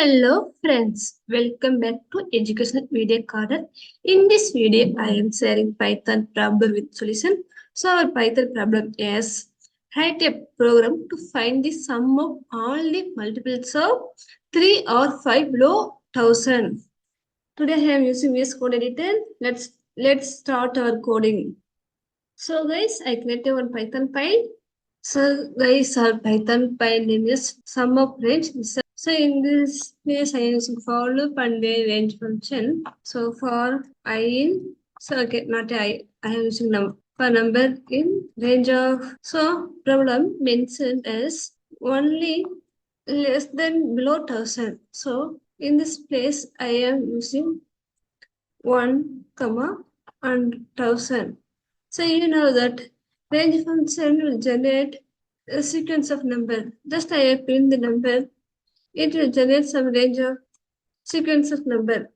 Hello friends, welcome back to Educational Video Corner. In this video, I am sharing Python problem with solution. So our Python problem is write a program to find the sum of all the multiples of 3 or 5 below 1000. Today I am using VS Code editor. Let's start our coding. So guys, I created one Python file. So guys, our Python file name is sum of range. So in this case, I am using for loop and a range function. So for I in, so okay, not I am using for number in range of. So problem mentioned as only less than below 1000. So in this place, I am using 1, comma and 1000. So you know that range function will generate a sequence of number. Just I have print the number. It will generate some range of sequence of number.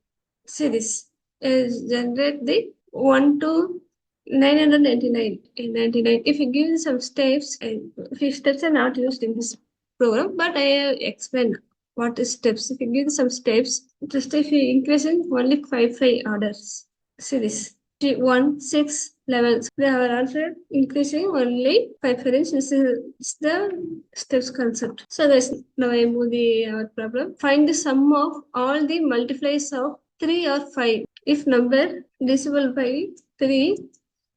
See this. It generate the 1 to 999 and 99. If you give some steps, if steps are not used in this program, but I have explained what is steps. If you give some steps, just if you increasing only 5 orders. See this. 1, 6, 11. So they are also increasing only 5 frames. This is the steps concept. So guys, now I move the problem. Find the sum of all the multiplies of 3 or 5. If number divisible by 3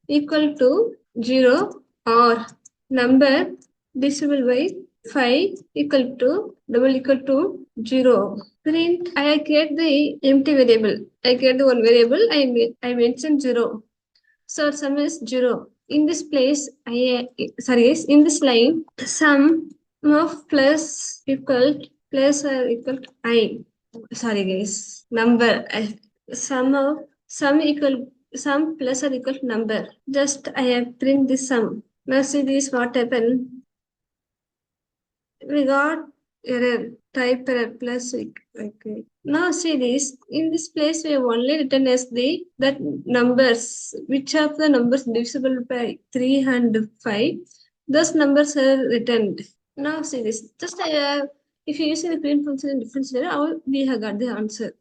equal to 0 or number divisible by 5 equal to double equal to 0. Print, I create the empty variable. I create the one variable, I mentioned 0. So sum is 0. In this place, in this line, sum of plus or equal to I. Sorry guys, number. Sum plus or equal to number. Just I have print this sum. Now see this what happened. We got error, type error plus. Okay. Now see this. In this place, we have only written as that numbers. Which of the numbers divisible by 3 and 5? Those numbers are written. Now see this. Just if you use the print function in difference error, we have got the answer.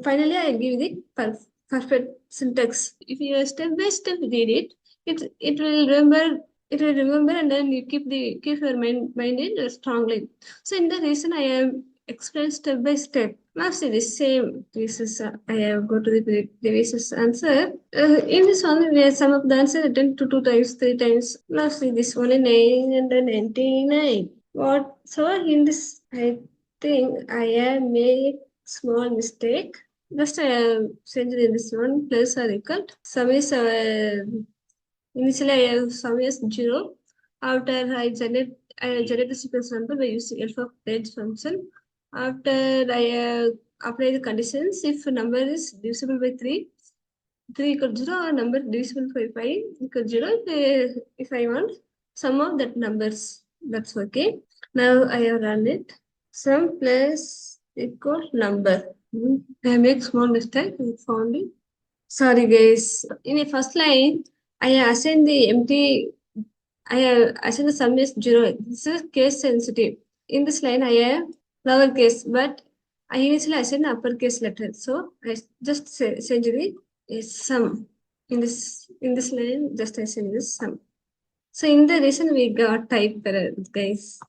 Finally, I give the perfect syntax. If you step by step read it will remember. It will remember, and then you keep your mind in strongly. So in the reason I have explained step by step. Now see the same. This is I have go to the previous answer. In this one, we have sum of the answer written 2 times, 3 times. Now see this one in 999. What? So in this, I think I have made small mistake. Just I have changed in this one plus or equal. Sum is initially I have sum is 0. After I generate the sequence number by using f of range function. After I apply the conditions, if number is divisible by 3 equal to 0 or number divisible by 5 equal to 0, if I want sum of that numbers, that's okay. Now I have run it. Sum plus equal number. I make small mistake. I found it. Sorry guys. In the first line, I assign the empty. I assign the sum is 0. This is case sensitive. In this line, I have lowercase, but I initially assign uppercase letter. So I just send the sum. In this line, just I send this sum. So in the reason we got type error, guys.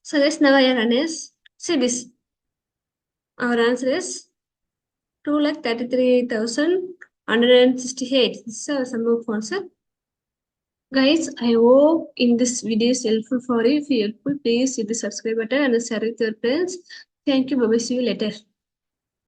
So let's now I run is. See this. Our answer is 2,33,168. This is our sum of answer. Guys, I hope in this video is helpful for you. If helpful, please hit the subscribe button and share with your friends. Thank you. Bye bye. See you later.